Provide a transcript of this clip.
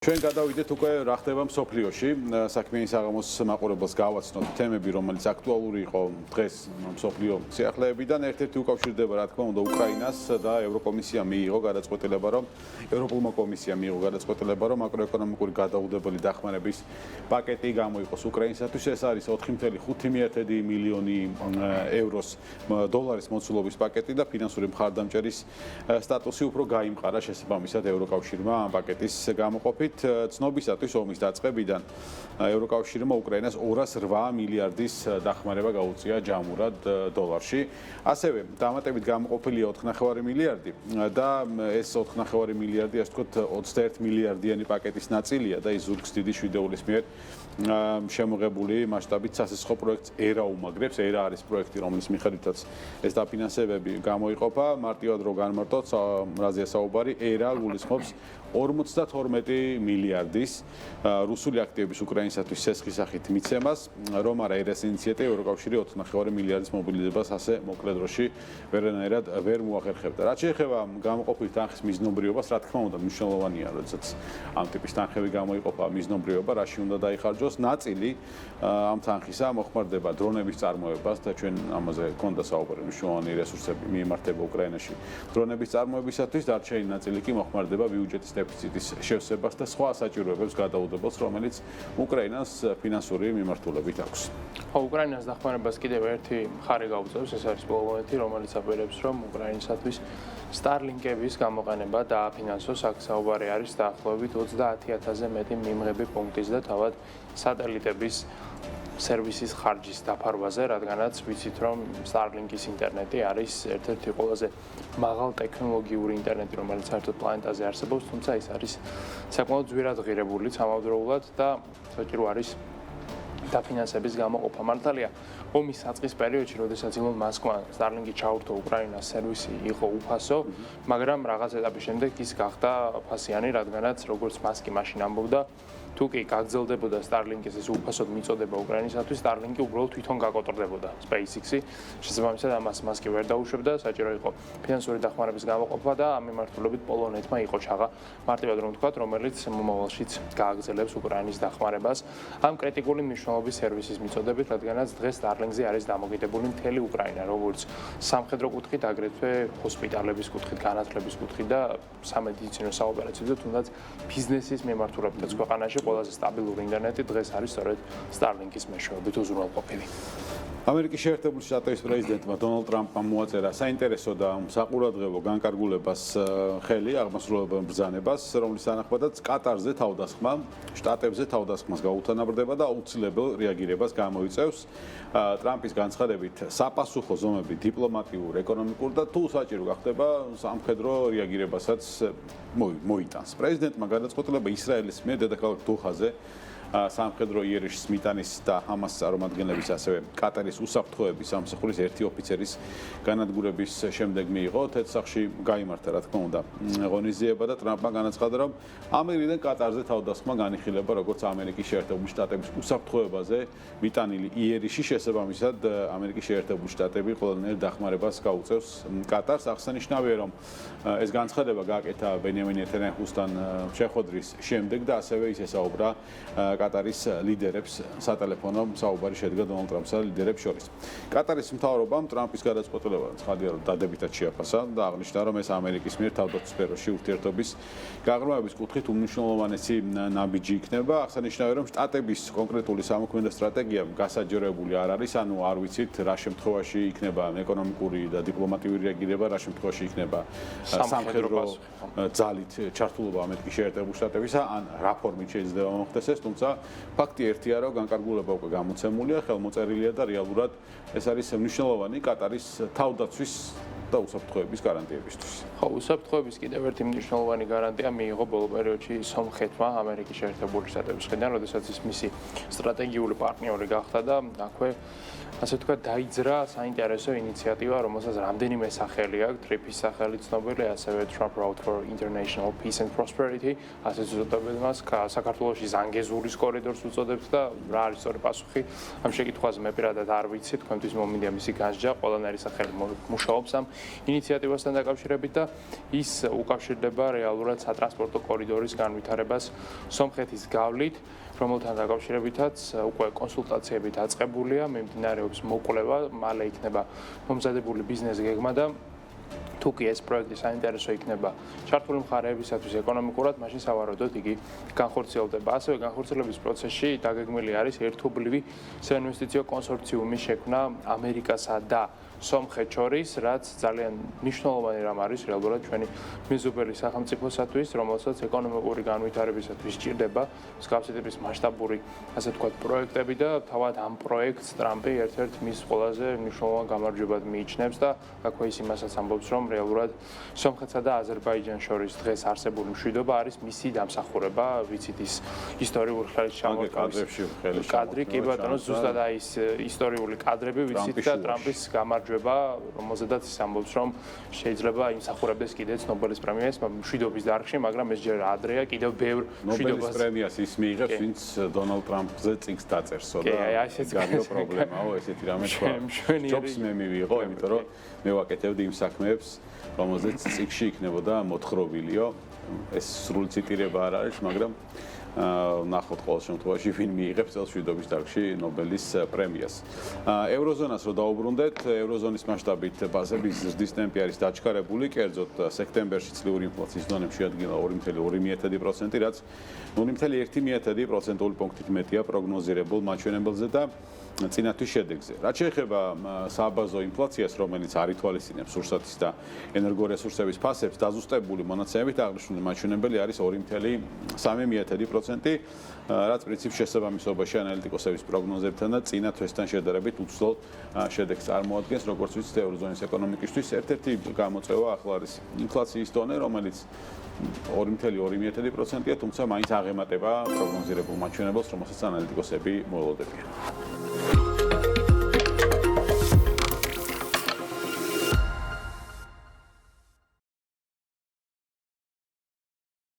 ჩვენ გადავიდეთ უკვე რა ხდება მსოფლიოში, საქმიანი საღამოს მაყურებელს გავაცნოთ თემები, რომელიც აქტუალური იყო დღეს მსოფლიო სიახლეებიდან. ერთ-ერთი უკავშირდება, რა თქმა უნდა, უკრაინას და ევროკომისია მიიღო გადაწყვეტილება, რომ ევროპულმა კომისიამ მიიღო გადაწყვეტილება, რომ მაკროეკონომიკური გადაუდებელი დახმარების პაკეტი გამოიყოს უკრაინისათვის. ეს არის 4.5 მილიონი დოლარის მოცულობის პაკეტი და ფინანსური მხარდამჭერის სტატუსი უფრო გაიმყარა შესაბამისად ევროკავშირმა ამ პაკეტის გამოყოფით. ცნობისათვის ომის დაწყებიდან ევროკავშირმა უკრაინას 208 მილიარდის დახმარება გაუწია ჯამურად დოლარში. ასევე დამატებით გამოყოფილია 4.5 მილიარდი და ეს 4.5 მილიარდი, ასე ვთქვათ, 21 მილიარდიანი პაკეტის ნაწილია და ის ზურგს დიდი შვიდეულის მიერ შემოღებული მასშტაბით სასესხო პროექტს ერა უმაგრებს. ერა არის პროექტი, რომლის მიხედვითაც ეს დაფინანსებები გამოიყოფა. მარტივად რო განმარტოთ, რაზეა საუბარი, ერა გულისხმობს 52 მილიარდის რუსული აქტივების უკრაინისათვის სესხის სახით მიცემას, რომ არა ერას ინიციატივა ევროკავშირი 4.5 მილიარდის მობილიზებას ასე მოკლედ დროში ვერანაირად ვერ მოახერხებდა. რაც შეეხება გამოყოფილი თანხის მიზნობრიობას, რა თქმა უნდა, მნიშვნელოვანია, როდესაც ამ ტიპის თანხები გამოიყოფა მიზნობრიობა, რაში უნდა დაიხარჯოს. ნაწილი ამ თანხისა მოხმარდება დრონების წარმოებას და ჩვენ ამაზე გქონდა საუბარი, მნიშვნელოვანი რესურსები მიემართება უკრაინაში დრონების წარმოებისათვის, დარჩენილი ნაწილი კი მოხმარდება ბიუჯეტის დეფიციტის შევსებას და სხვა საჭიროებებს გადაუდებელს, რომელიც უკრაინას ფინანსური მიმართულებით აქვს. უკრაინას დახმარებას კიდევ ერთი მხარე გაუწევს, ეს არის ბოლომეტი, რომელიც აპირებს, რომ უკრაინისათვის სტარლინკების გამოყენება დააფინანსოს. აქ საუბარი არის დაახლოებით 30,000-ზე მეტი მიმღები პუნქტის და თავად სატელიტების სერვისის ხარჯის დაფარვაზე, რადგანაც ვიცით, რომ Starlink-ის ინტერნეტი არის ერთ-ერთი ყველაზე მაღალ ტექნოლოგიური ინტერნეტი, რომელიც საერთოდ პლანეტაზე არსებობს, თუმცა ის არის საკმაოდ ძვირადღირებული სამავდროულად და საჭირო არის დაფინანსების გამოყოფა. მართალია, ომის საწყის პერიოდში, როდესაც ილონ მასკმა Starlink-ი ჩაურთო უკრაინას სერვისი იყო უფასო, მაგრამ რაღაც ეტაპის შემდეგ ის გახდა ფასიანი, რადგანაც როგორც მასკი მაშინ ამბობდა, თუ კი გაგრძელდებოდა Starlink-ის ეს უფასოდ მიწოდება უკრაინისათვის, Starlink-ი უბრალოდ თვითონ გაკოტრდებოდა SpaceX-ი. შესაბამისად, ამას მასკი ვერ დაუშვებდა, საჭირო იყო ფინანსური დახმარების გამოყოფა და ამ მიმართულებით პოლონეთმა იყო ჩაღა მარტივად რომ ვთქვათ, რომელიც მომავალშიც გააგრძელებს უკრაინის დახმარებას ამ კრიტიკული მნიშვნელობის სერვისის მიწოდებით, რადგანაც დღეს Starlink-ზე არის დამოკიდებული მთელი უკრაინა, როგორც სამხედრო კუთხით, აგრეთვე ჰოსპიტალების კუთხით, განათლების კუთხით და სამედიცინო საოპერაციო, თუნდაც ბიზნესის მიმართულებითაც ქვეყანაში ყველაზე სტაბილური ინტერნეტი დღეს არის სწორედ Starlink-ის მეშვეობით უზრუნველყოფილი. ამერიკის შეერთებული შტატების პრეზიდენტმა დონალდ ტრამპმა მოაწერა საინტერესო და საყურადღებო განკარგულებას ხელი აღმასრულებელ ბრძანებას, რომლის თანახმადაც კატარზე თავდასხმა, შტატებზე თავდასხმას გაუთანაბრდება და აუცილებელ რეაგირებას გამოიწევს. ტრამპის განცხადებით, საპასუხო ზომები დიპლომატიურ, ეკონომიკურ და თუ საჭირო გახდება სამხედრო რეაგირებასაც მოიტანს. პრეზიდენტმა გადაწყვეტილება ისრაელის მიერ დედაქალაქ დოჰაზე სამხედრო იერიშის მიტანის და ჰამასის წარმომადგენლების, ასევე კატარის უსაფრთხოების სამსახურის ერთი ოფიცერის განადგურების შემდეგ მიიღო. თეთრსახში გაიმართა, რა თქმა უნდა, ღონისძიება და ტრამპმა განაცხადა, რომ ამერიდან კატარზე თავდასხმა განიხილება როგორც ამერიკის შეერთებული შტატების უსაფრთხოებაზე მიტანილი იერიში. შესაბამისად, ამერიკის შეერთებული შტატები ყველანაირ დახმარებას გაუწევს კატარს. აღსანიშნავია, რომ ეს განცხადება გააკეთა ბენიამინ ნეტანიაჰუსთან შეხვედრის შემდეგ და ასევე ის ესაუბრა კატარის ლიდერებს სატელეფონო საუბარი შედგა დონალდ ტრამპსა და ლიდერებს შორის. კატარის მთავრობამ ტრამპის გადაწყვეტილება ცხადია, რომ დადებითად შეაფასა და აღნიშნა, რომ ეს ამერიკის მიერ თავდაცვის სფეროში ურთიერთობის გაღრმავების კუთხით უმნიშვნელოვანესი ნაბიჯი იქნება. აღსანიშნავია, რომ შტატების კონკრეტული სამოქმედო სტრატეგია გასაჯერებული არ არის, ანუ არ ვიცით რა შემთხვევაში იქნება ეკონომიკური და დიპლომატიური რეაგირება, რა შემთხვევაში იქნება სამხედრო ძალით ჩართულობა ამერიკის შეერთებული შტატებისა, ან რა ფორმით შეიძლება მოხდეს ეს, თუმცა ფაქტი ერთია, რომ განკარგულება უკვე გამოცემულია, ხელმოწერილია და რეალურად ეს არის მნიშვნელოვანი კატარის თავდაცვის და უსაფრთხოების გარანტიებისთვის. ხო, უსაფრთხოების კიდევ ერთი მნიშვნელოვანი გარანტია მიიღო ბოლო პერიოდში სომხეთმა ამერიკის შეერთებული შტატების მხრიდან, როდესაც ის მისი სტრატეგიული პარტნიორი გახდა და აქვე ასე ვთქვათ, დაიძრა საინტერესო ინიციატივა, რომელსაც რამდენიმე სახელი აქვს, TRIP-ის სახელი ცნობილი, ასევე Trump Route for International Peace and Prosperity, ასე უწოდებენ მას, საქართველოში ზანგეზურის კორიდორს უწოდებთ და რა არის სწორი პასუხი ამ შეკითხვაზე მე პირადად არ ვიცი, თქვენთვის მომინდია მისი განსჯა, ყველანაირი სახელი მუშაობს ამ ინიციატივასთან დაკავშირებით და ის უკავშირდება რეალურად სატრანსპორტო კორიდორის განვითარებას სომხეთის გავლით, რომელთან დაკავშირებითაც უკვე კონსულტაციები დაწყებულია, მიმდინარეობს მოკვლევა, მალე იქნება მომზადებული ბიზნეს გეგმა და თუ კი ეს პროექტი საინტერესო იქნება ჩართული მხარეებისათვის ეკონომიკურად, მაშინ სავარაუდოდ იგი განხორციელდება. ასევე განხორციელების პროცესში დაგეგმილი არის ერთობლივი საინვესტიციო კონსორციუმის შექმნა ამერიკასა და სომხეთს შორის, რაც ძალიან მნიშვნელოვანი რამ არის რეალურად ჩვენი მეზობელი სახელმწიფოსათვის, რომელსაც ეკონომიკური განვითარებისათვის სჭირდება მსგავსი ტიპის მასშტაბური, ასე ვთქვათ, პროექტები და თავად ამ პროექტს ტრამპი ერთ-ერთ მის ყველაზე მნიშვნელოვან გამარჯვებად მიიჩნევს და აქვე ის იმასაც ამბობს, რომ რეალურად სომხეთსა და აზერბაიჯანს შორის დღეს არსებული მშვიდობა არის მისი დამსახურება, ვიცით ის ისტორიული ხელის ჩამოყალიბების კადრი, კი ბატონო, ზუსტად აი ეს ისტორიული კადრები ვიცით და ტრამპის გამარჯვება, რომელზედაც ის ამბობს, რომ შეიძლება იმსახურებდეს კიდეც ნობელის პრემიას მშვიდობის დარგში, მაგრამ ეს ჯერ ადრეა, კიდევ ბევრ მშვიდობას ნობელის პრემიას ის მიიღებს, ვინც დონალდ ტრამპზე წიგნს დაწერსო და გაგიო პრობლემაო, ესეთი რამე თქვა. ჯობს მე მივიღო, იმიტომ რომ მე ვაკეთებდი იმ საქმეებს, რომელზეც წიგნში იქნებოდა მოთხრობილიო. ეს სრული ციტირება არ არის, მაგრამ ნახოთ ყოველ შემთხვევაში ვინ მიიღებს წელს მშვიდობის დარგში ნობელის პრემიას. ევროზონას რო დაუბრუნდეთ, ევროზონის მასშტაბით ბაზების ზრდის ტემპი არის დაჩქარებული, კერძოდ სექტემბერში წლიური ინფლაციის დონე შეადგინა 2.1%, რაც 0.1% პუნქტით მეტია პროგნოზირებულ მაჩვენებელზე და წინათვის შედეგზე. რაც შეეხება საბაზო ინფლაციას, რომელიც არ ითვალისწინებს სურსათის და ენერგორესურსების ფასებს, დაზუსტებული მონაცემებით აღნიშნული მაჩვენებელი არის 2.3%, რაც პრინციპში შესაბამისობაში ანალიტიკოსების პროგნოზებთან და წინა თვესთან შედარებით უცვლელ შედეგს წარმოადგენს, როგორც ვიცით, ევროზონის ეკონომიკისთვის ერთ-ერთი გამოწვევა ახლა არის ინფლაციის დონე, რომელიც 2.2%-ია, თუმცა მაინც აღემატება პროგნოზირებულ მაჩვენებელს, რომელსაც ანალიტიკოსები მოელოდებიან.